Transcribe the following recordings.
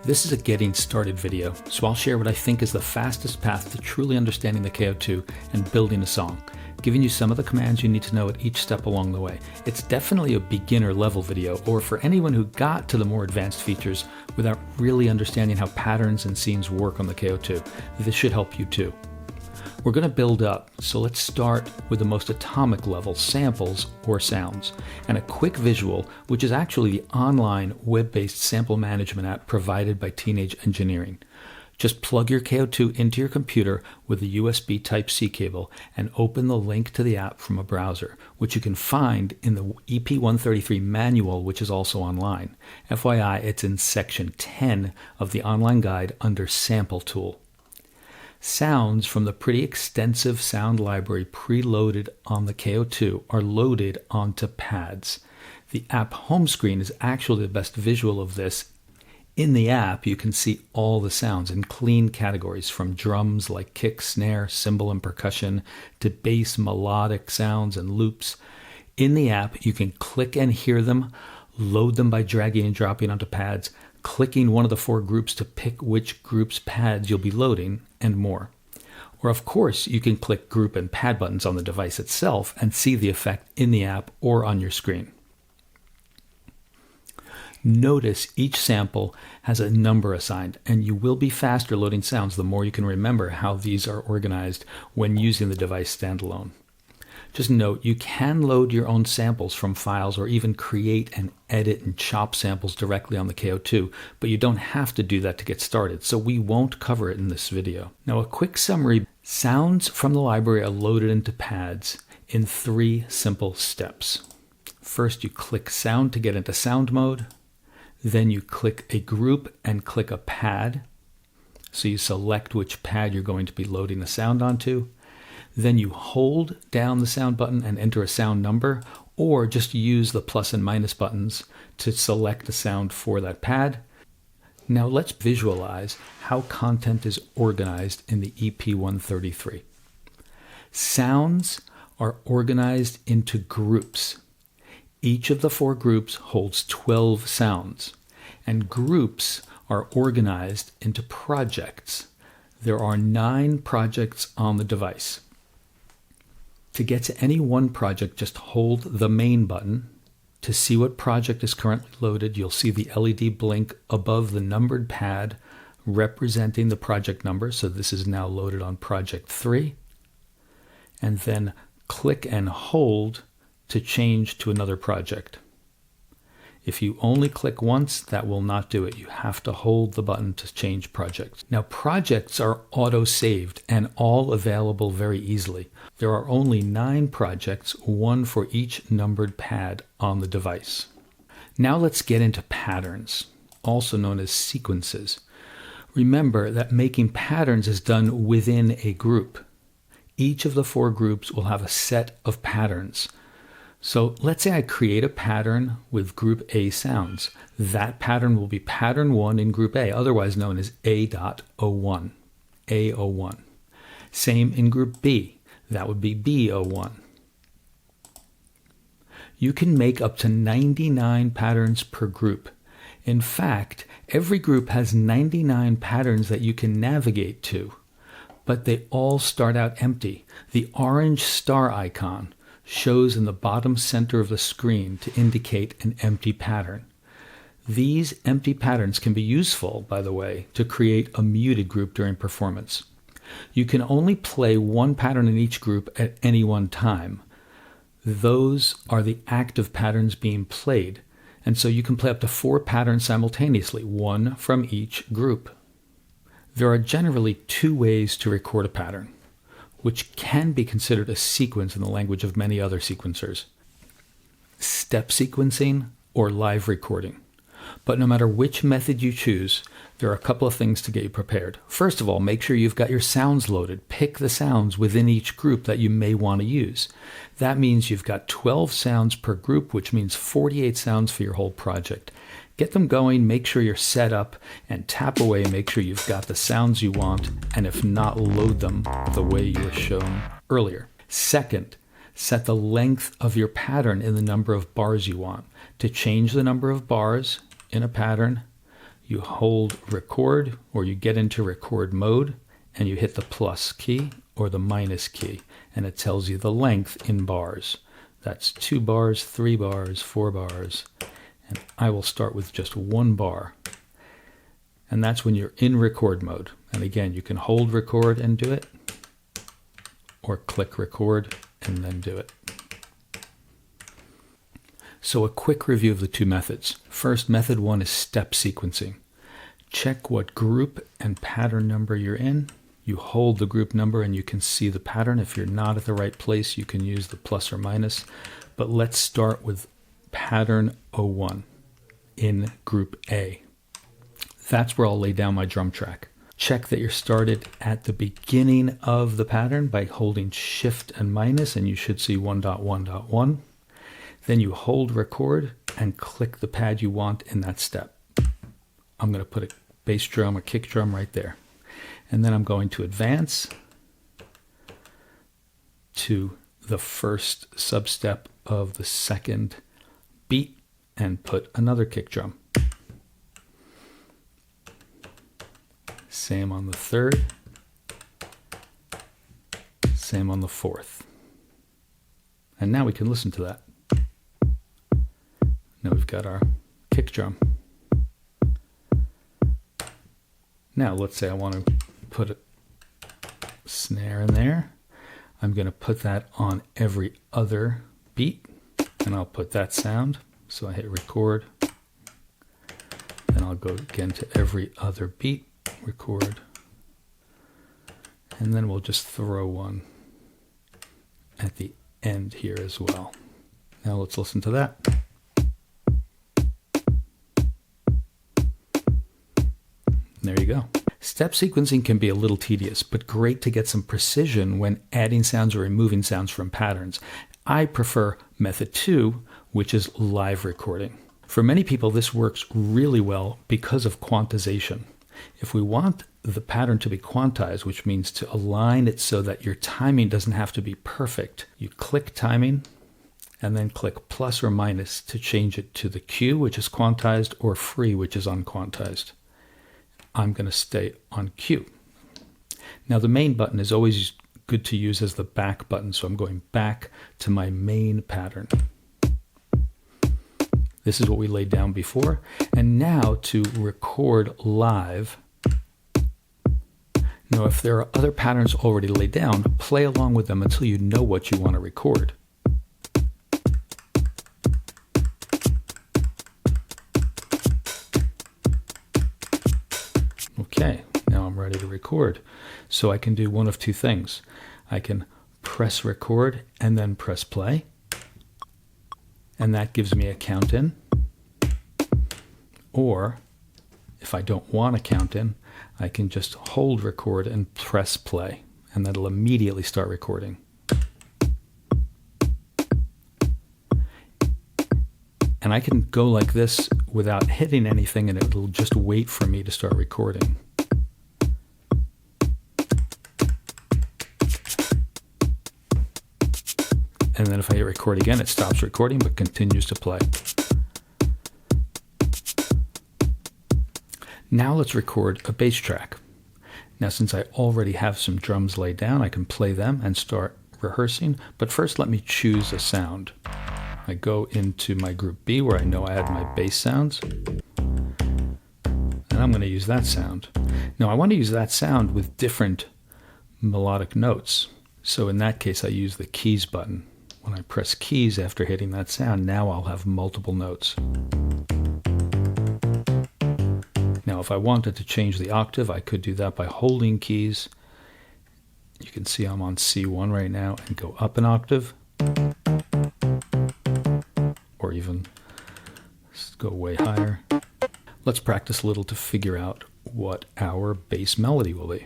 This is a getting started video, so I'll share what I think is the fastest path to truly understanding the KO2 and building a song, giving you some of the commands you need to know at each step along the way. It's definitely a beginner level video, or for anyone who got to the more advanced features without really understanding how patterns and scenes work on the KO2. This should help you too. We're going to build up, so let's start with the most atomic level, samples or sounds, and a quick visual, which is actually the online web-based sample management app provided by Teenage Engineering. Just plug your KO2 into your computer with a USB Type-C cable and open the link to the app from a browser, which you can find in the EP133 manual, which is also online. FYI, it's in section 10 of the online guide under Sample Tool. Sounds from the pretty extensive sound library preloaded on the KO2 are loaded onto pads. The app home screen is actually the best visual of this. In the app, you can see all the sounds in clean categories, from drums like kick, snare, cymbal, and percussion, to bass, melodic sounds, and loops. In the app, you can click and hear them, load them by dragging and dropping onto pads, clicking one of the four groups to pick which group's pads you'll be loading, and more. Or of course, you can click group and pad buttons on the device itself and see the effect in the app or on your screen. Notice each sample has a number assigned, and you will be faster loading sounds the more you can remember how these are organized when using the device standalone. Just note, you can load your own samples from files or even create and edit and chop samples directly on the KO2, but you don't have to do that to get started, so we won't cover it in this video. Now, a quick summary. Sounds from the library are loaded into pads in 3 simple steps. First, you click sound to get into sound mode. Then you click a group and click a pad. So you select which pad you're going to be loading the sound onto. Then you hold down the sound button and enter a sound number, or just use the plus and minus buttons to select the sound for that pad. Now let's visualize how content is organized in the EP133. Sounds are organized into groups. Each of the 4 groups holds 12 sounds, and groups are organized into projects. There are 9 projects on the device. To get to any one project, just hold the main button. To see what project is currently loaded, you'll see the LED blink above the numbered pad representing the project number. So this is now loaded on project 3. And then click and hold to change to another project. If you only click once, that will not do it. You have to hold the button to change projects. Now, projects are auto-saved and all available very easily. There are only 9 projects, 1 for each numbered pad on the device. Now let's get into patterns, also known as sequences. Remember that making patterns is done within a group. Each of the 4 groups will have a set of patterns. So let's say I create a pattern with group A sounds. That pattern will be pattern 1 in group A, otherwise known as A.01. A01. Same in group B. That would be B01. You can make up to 99 patterns per group. In fact, every group has 99 patterns that you can navigate to, but they all start out empty. The orange star icon shows in the bottom center of the screen to indicate an empty pattern. These empty patterns can be useful, by the way, to create a muted group during performance. You can only play 1 pattern in each group at any one time. Those are the active patterns being played, and so you can play up to 4 patterns simultaneously, 1 from each group. There are generally 2 ways to record a pattern, which can be considered a sequence in the language of many other sequencers: step sequencing or live recording. But no matter which method you choose, there are a couple of things to get you prepared. First of all, make sure you've got your sounds loaded. Pick the sounds within each group that you may want to use. That means you've got 12 sounds per group, which means 48 sounds for your whole project. Get them going, make sure you're set up, and tap away and make sure you've got the sounds you want, and if not, load them the way you were shown earlier. Second, set the length of your pattern in the number of bars you want. To change the number of bars in a pattern, you hold record, or you get into record mode, and you hit the plus key or the minus key, and it tells you the length in bars. That's 2 bars, 3 bars, 4 bars, and I will start with just 1 bar. And that's when you're in record mode. And again, you can hold record and do it, or click record and then do it. So a quick review of the 2 methods. First, method 1 is step sequencing. Check what group and pattern number you're in. You hold the group number and you can see the pattern. If you're not at the right place, you can use the plus or minus. But let's start with pattern 01 in group A. That's where I'll lay down my drum track. Check that you're started at the beginning of the pattern by holding shift and minus, and you should see 1.1.1. Then you hold record and click the pad you want in that step. I'm going to put a bass drum or kick drum right there. And then I'm going to advance to the first sub-step of the second beat and put another kick drum. Same on the third, same on the fourth. And now we can listen to that. Now we've got our kick drum. Now let's say I want to put a snare in there. I'm going to put that on every other beat, and I'll put that sound. So I hit record, then I'll go again to every other beat, record, and then we'll just throw one at the end here as well. Now let's listen to that. There you go. Step sequencing can be a little tedious, but great to get some precision when adding sounds or removing sounds from patterns. I prefer method 2, which is live recording. For many people, this works really well because of quantization. If we want the pattern to be quantized, which means to align it so that your timing doesn't have to be perfect, you click timing and then click plus or minus to change it to the Q, which is quantized, or free, which is unquantized. I'm going to stay on Q. Now the main button is always good to use as the back button, so I'm going back to my main pattern. This is what we laid down before. And now to record live. Now if there are other patterns already laid down, play along with them until you know what you want to record. Okay, now I'm ready to record. So I can do one of 2 things. I can press record and then press play. And that gives me a count in. Or if I don't want a count in, I can just hold record and press play. And that'll immediately start recording. And I can go like this without hitting anything, and it'll just wait for me to start recording. And then if I hit record again, it stops recording but continues to play. Now let's record a bass track. Now since I already have some drums laid down, I can play them and start rehearsing. But first let me choose a sound. I go into my group B where I know I had my bass sounds. And I'm going to use that sound. Now I want to use that sound with different melodic notes. So in that case I use the keys button. When I press keys after hitting that sound, now I'll have multiple notes. Now if I wanted to change the octave, I could do that by holding keys. You can see I'm on C1 right now, and go up an octave. Or even go way higher. Let's practice a little to figure out what our bass melody will be.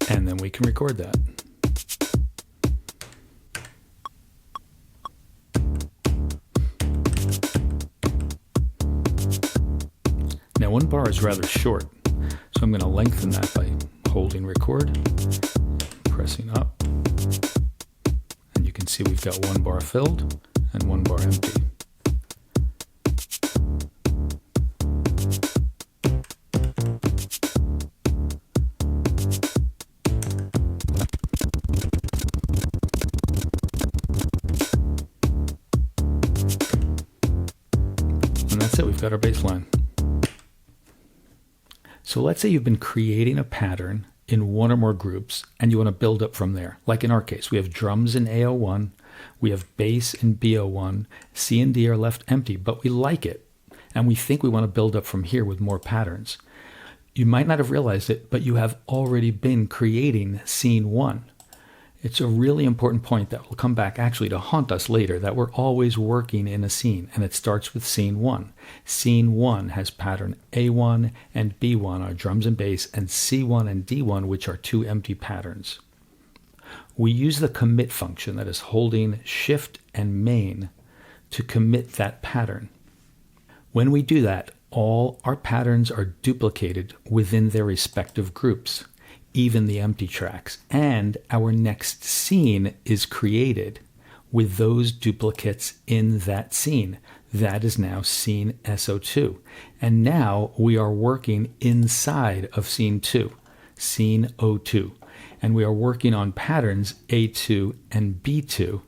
And then we can record that. Now one bar is rather short, so I'm going to lengthen that by holding record, pressing up, and you can see we've got one bar filled and one bar empty. And that's it, we've got our bass line. So let's say you've been creating a pattern in one or more groups and you want to build up from there. Like in our case, we have drums in A01, we have bass in B01, C and D are left empty, but we like it. And we think we want to build up from here with more patterns. You might not have realized it, but you have already been creating scene 1. It's a really important point that will come back actually to haunt us later, that we're always working in a scene, and it starts with scene 1. Scene 1 has pattern A1 and B1 are drums and bass, and C1 and D1, which are 2 empty patterns. We use the commit function, that is holding shift and main, to commit that pattern. When we do that, all our patterns are duplicated within their respective groups, even the empty tracks, and our next scene is created with those duplicates in that scene. That is now scene SO2. And now we are working inside of scene 2, scene O2. And we are working on patterns A2 and B2,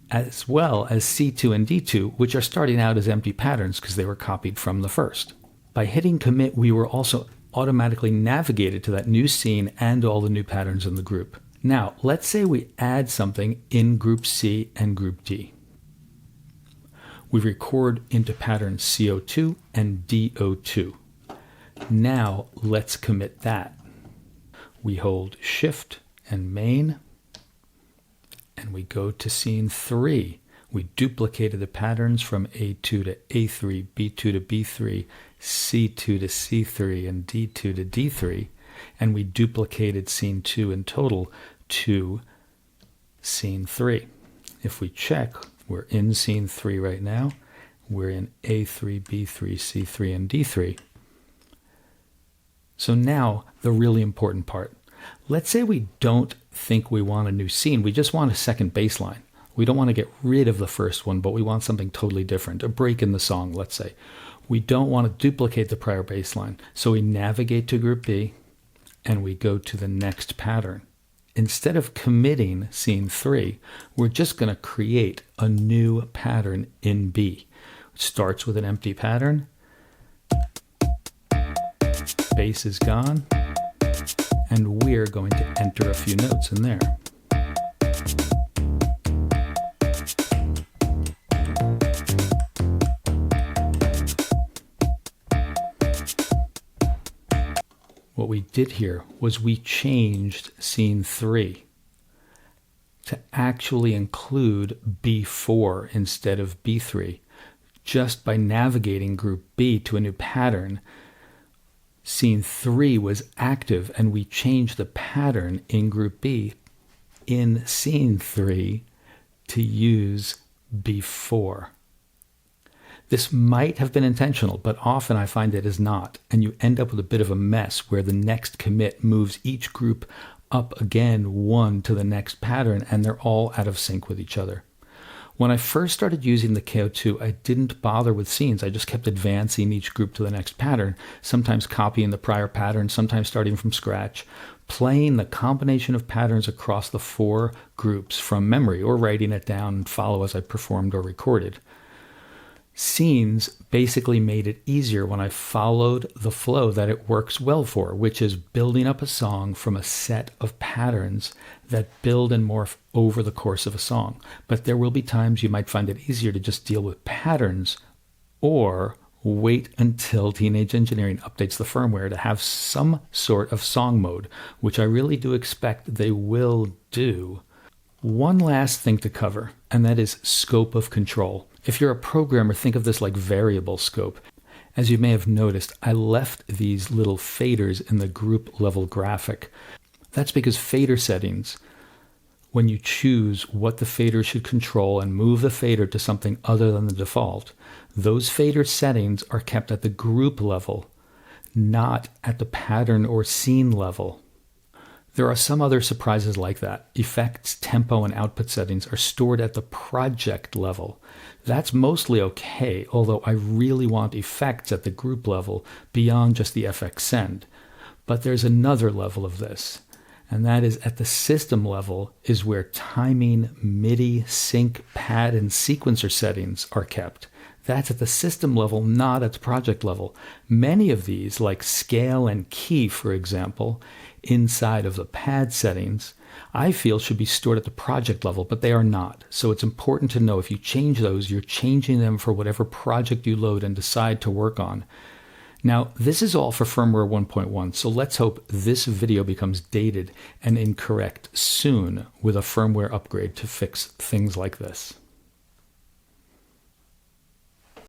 as well as C2 and D2, which are starting out as empty patterns because they were copied from the first. By hitting commit, we were also automatically navigated to that new scene and all the new patterns in the group. Now, let's say we add something in group C and group D. We record into patterns CO2 and DO2. Now, let's commit that. We hold shift and main, and we go to scene 3. We duplicated the patterns from A2 to A3, B2 to B3, C2 to C3, and D2 to D3, and we duplicated scene 2 in total to scene 3. If we check, we're in scene 3 right now. We're in A3, B3, C3, and D3. So now, the really important part. Let's say we don't think we want a new scene. We just want a second bass line. We don't want to get rid of the first one, but we want something totally different, a break in the song, let's say. We don't want to duplicate the prior bass line, so we navigate to group B and we go to the next pattern. Instead of committing scene 3, we're just going to create a new pattern in B. It starts with an empty pattern, bass is gone, and we're going to enter a few notes in there. What we did here was we changed scene 3 to actually include B4 instead of B3. Just by navigating group B to a new pattern, scene 3 was active and we changed the pattern in group B in scene 3 to use B4. This might have been intentional, but often I find it is not, and you end up with a bit of a mess where the next commit moves each group up again 1 to the next pattern, and they're all out of sync with each other. When I first started using the KO2, I didn't bother with scenes. I just kept advancing each group to the next pattern, sometimes copying the prior pattern, sometimes starting from scratch, playing the combination of patterns across the 4 groups from memory, or writing it down and follow as I performed or recorded. Scenes basically made it easier when I followed the flow that it works well for, which is building up a song from a set of patterns that build and morph over the course of a song. But there will be times you might find it easier to just deal with patterns or wait until Teenage Engineering updates the firmware to have some sort of song mode, which I really do expect they will do. One last thing to cover, and that is scope of control. If you're a programmer, think of this like variable scope. As you may have noticed, I left these little faders in the group level graphic. That's because fader settings, when you choose what the fader should control and move the fader to something other than the default, those fader settings are kept at the group level. not at the pattern or scene level. There are some other surprises like that. Effects, tempo, and output settings are stored at the project level. That's mostly okay, although I really want effects at the group level beyond just the FX send. But there's another level of this, and that is at the system level is where timing, MIDI, sync, pad, and sequencer settings are kept. That's at the system level, not at the project level. Many of these, like scale and key, for example, inside of the pad settings, I feel should be stored at the project level, but they are not. So it's important to know if you change those, you're changing them for whatever project you load and decide to work on. Now, this is all for firmware 1.1, so let's hope this video becomes dated and incorrect soon with a firmware upgrade to fix things like this.